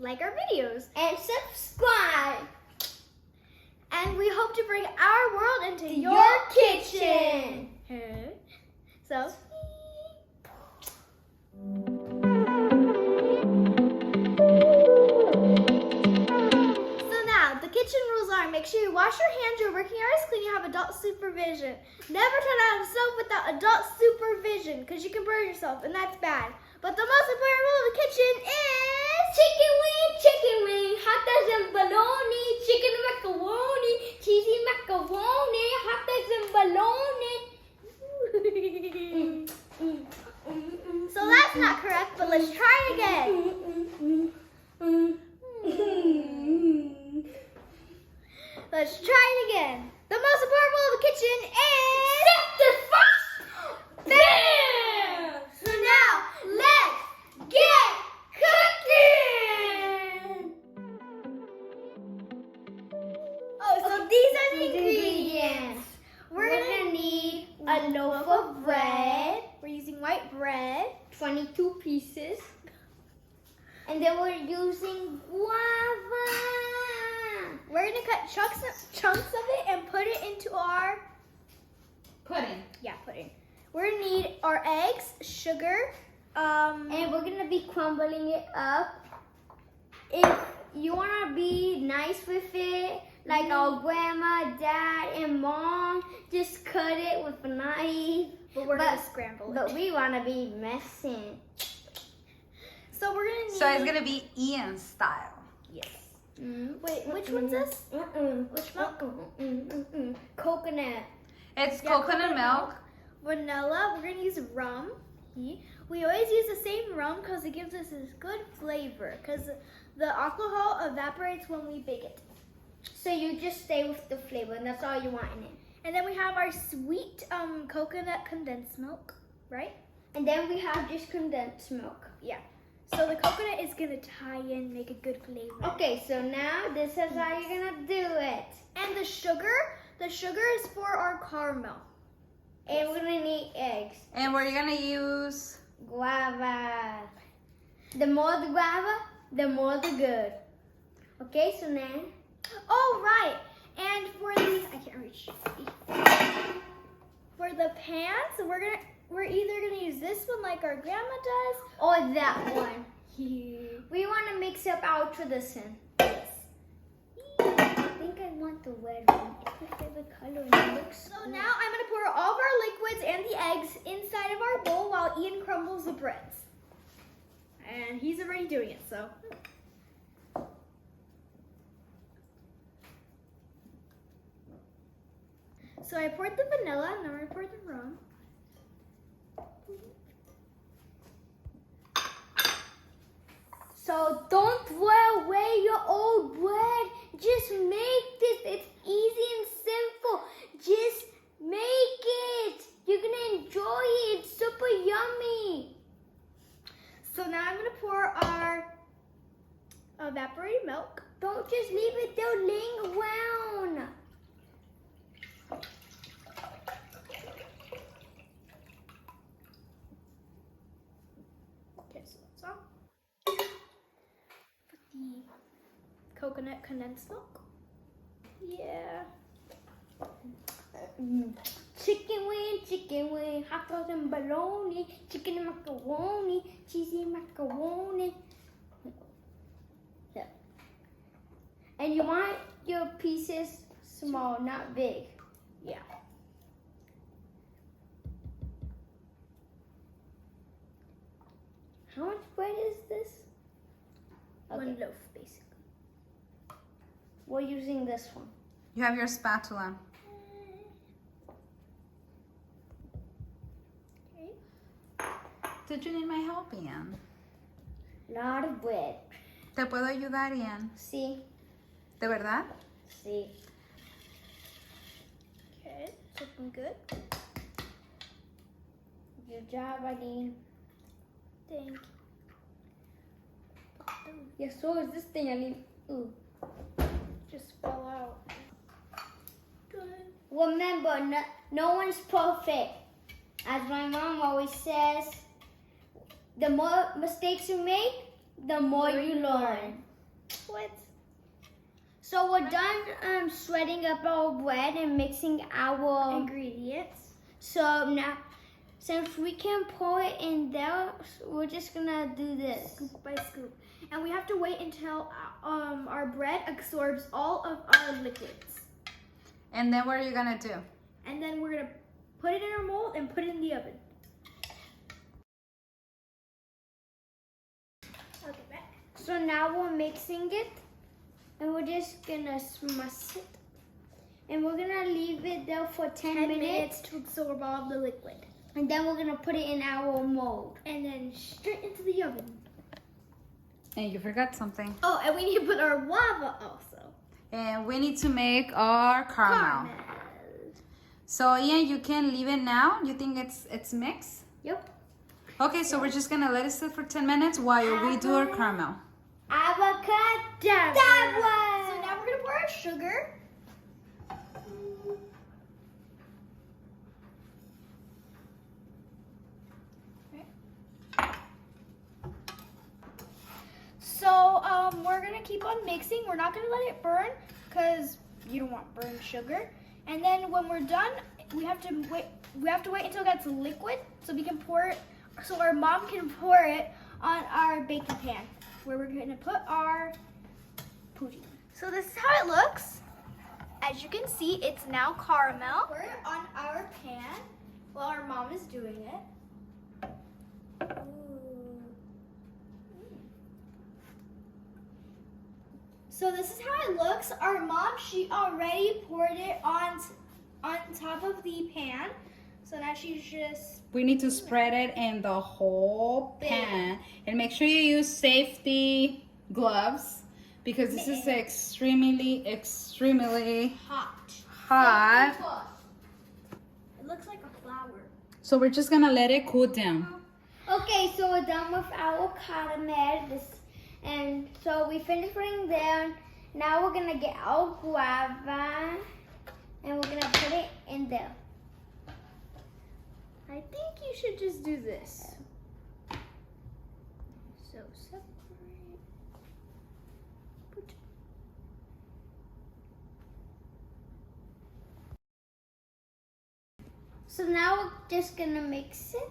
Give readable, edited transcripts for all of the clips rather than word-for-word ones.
like our videos, and subscribe. And we hope to bring our world into Your kitchen. So. Kitchen rules are: make sure you wash your hands, your working areas clean, you have adult supervision. Never turn on the stove without adult supervision, because you can burn yourself, and that's bad. But the most important rule of the kitchen is chicken wing, hot dogs and bologna, chicken macaroni, cheesy macaroni, hot dogs and bologna. So that's not correct, but let's try again. Let's try it again. The most important rule of the kitchen is... Set the fire! Bam! So now, let's get cooking! Oh, so these are the ingredients. We're gonna need a loaf of bread. We're using white bread. 22 pieces. And then we're using guava. We're gonna cut chunks of it and put it into our pudding. Yeah, pudding. We're gonna need our eggs, sugar, and we're gonna be crumbling it up. If you wanna be nice with it, like our grandma, dad, and mom, just cut it with a knife. But we're gonna scramble it. But we wanna be messing. So we're gonna need... So it's gonna be Ian style. Yes. Wait, which one's this? Which milk? Coconut. It's coconut milk. Vanilla. We're gonna use rum. We always use the same rum because it gives us this good flavor. Because the alcohol evaporates when we bake it. So you just stay with the flavor, and that's all you want in it. And then we have our sweet coconut condensed milk, right? And then we have just condensed milk. Yeah. So the coconut is gonna tie in, make a good flavor. Okay, so now this is how you're gonna do it. And the sugar is for our caramel. And we're gonna need eggs. And we're gonna use guava. The more the guava, the more the good. Okay, so now. Oh right. And for the I can't reach. For the pans, we're either gonna use this one like our grandma does, or that one. We want to mix up our tradition. Yes. I think I want the red one. It's my favorite color and it looks So now I'm gonna pour all of our liquids and the eggs inside of our bowl while Ian crumbles the breads. And he's already doing it, so. So I poured the vanilla, and then we're gonna pour the rum. So don't throw away your old bread. Just make this. It's easy and simple. Just make it. You're gonna enjoy it. It's super yummy. So now I'm gonna pour our evaporated milk. Don't just leave it there laying around. Okay, so that's all. Put the coconut condensed milk. Yeah. Chicken wing, hot dogs and bologna, chicken and macaroni, cheesy macaroni. Yeah. And you want your pieces small, not big. Yeah. How much bread is this? One loaf, basically. We're using this one. You have your spatula. Okay. Did you need my help, Ian? Lot of bread. ¿Te puedo ayudar, Ian? Sí. ¿De verdad? Sí. Okay, it's looking good. Good job, Aline. Thank you. Yeah, so is this thing, Aline. Ooh. Just fell out. Good. Remember, no one's perfect. As my mom always says, the more mistakes you make, the more you learn. What? So we're done shredding up our bread and mixing our Ingredients. So now, since we can pour it in there, we're just gonna do this. Scoop by scoop. And we have to wait until our bread absorbs all of our liquids. And then what are you gonna do? And then we're gonna put it in our mold and put it in the oven. Okay, back. So now we're mixing it, and we're just gonna smush it. And we're gonna leave it there for 10 minutes. To absorb all of the liquid. And then we're gonna put it in our mold. And then straight into the oven. And you forgot something. Oh, and we need to put our guava also. And we need to make our caramel. So Ian, you can leave it now? You think it's mixed? Yep. Okay, so we're just gonna let it sit for 10 minutes while we do our caramel. Avocado. So now we're gonna pour our sugar. So we're gonna keep on mixing. We're not gonna let it burn because you don't want burned sugar. And then when we're done, we have to wait. We have to wait until it gets liquid so we can pour it. So our mom can pour it on our baking pan where we're gonna put our pudding. So this is how it looks. As you can see, it's now caramel. Pour it on our pan while our mom is doing it. So this is how it looks. Our mom, she already poured it on top of the pan. So now she's just... We need to spread it in the whole pan. And make sure you use safety gloves because this is extremely hot. It looks like a flower. So we're just gonna let it cool down. Okay, so we're done with our caramel. And so we finished putting there. Now we're gonna get our guava and we're gonna put it in there. I think you should just do this. So separate. So now we're just gonna mix it.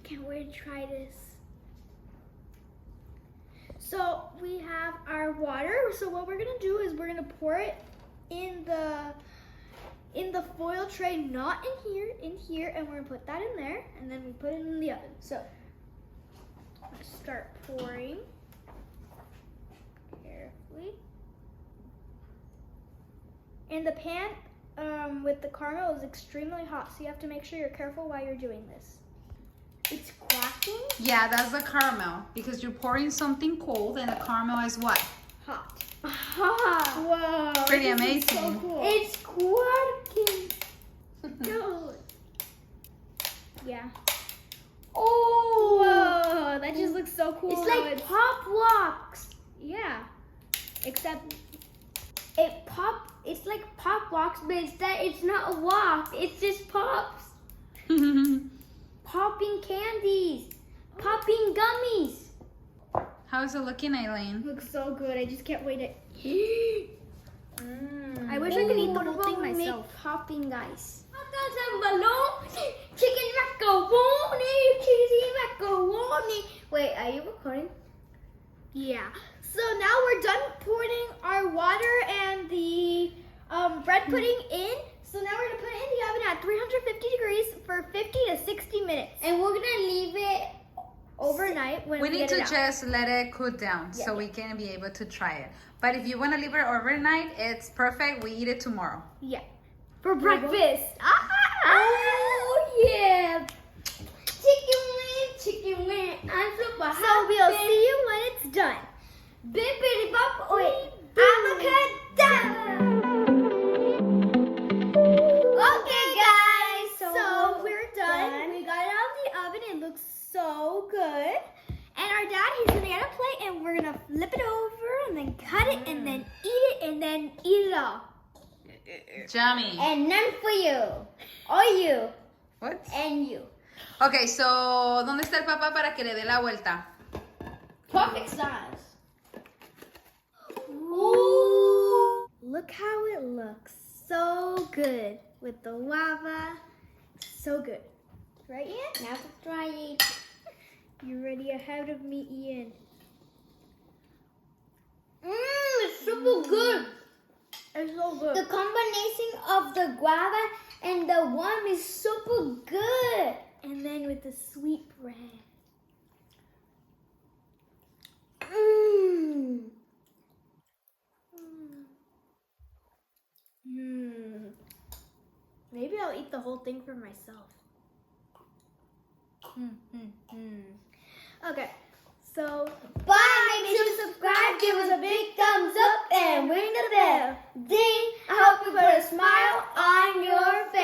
Can't wait to try this. So we have our water. So what we're gonna do is we're gonna pour it in the foil tray, not in here, and we're gonna put that in there, and then we put it in the oven. So let's start pouring carefully. And the pan with the caramel is extremely hot, so you have to make sure you're careful while you're doing this. It's cracking. Yeah, that's the caramel because you're pouring something cold and the caramel is what? Hot. Aha! Whoa. Pretty this is amazing. So cool. It's quirking. Good. Yeah. Oh! Whoa, that just looks so cool. It's like pop rocks. Yeah. Except It's like pop rocks, but it's not a rock. It's just pops. Popping candies. Popping gummies. How is it looking, Eileen? looks so good. I just can't wait to I wish I could eat the whole thing myself. Make popping ice. Balloon, chicken macaroni, cheesy macaroni. Wait, are you recording? Yeah. So now we're done putting our water and the bread pudding in. So now we're gonna put it in the oven at 350 degrees for 50 to 60 minutes. And we're gonna leave it Overnight when We need get to it out. just let it cool down so we can be able to try it. But if you want to leave it overnight, it's perfect. We eat it tomorrow. Yeah. For breakfast. Oh yeah. Chicken wing. I'm super happy. So we'll see you when it's done. Bippity bop. Wait. Avocado. Okay, guys. So we're done. We got it out of the oven. It looks so good. And our dad, he's gonna get a plate, and we're gonna flip it over, and then cut it, and then eat it, and then eat it all. Yummy. And none for you. Or you. What? And you. Okay, so, ¿dónde está el papá para que le dé la vuelta? Perfect size. Ooh. Look how it looks. So good with the guava. So good. Right, Ian? Now to try it. You're ready ahead of me, Ian. It's super good. It's so good. The combination of the guava and the worm is super good. And then with the sweet bread. Maybe I'll eat the whole thing for myself. Okay, so Bye. Make sure to subscribe, give us a big thumbs up, and ring the bell. Ding. I hope you put a smile on your face.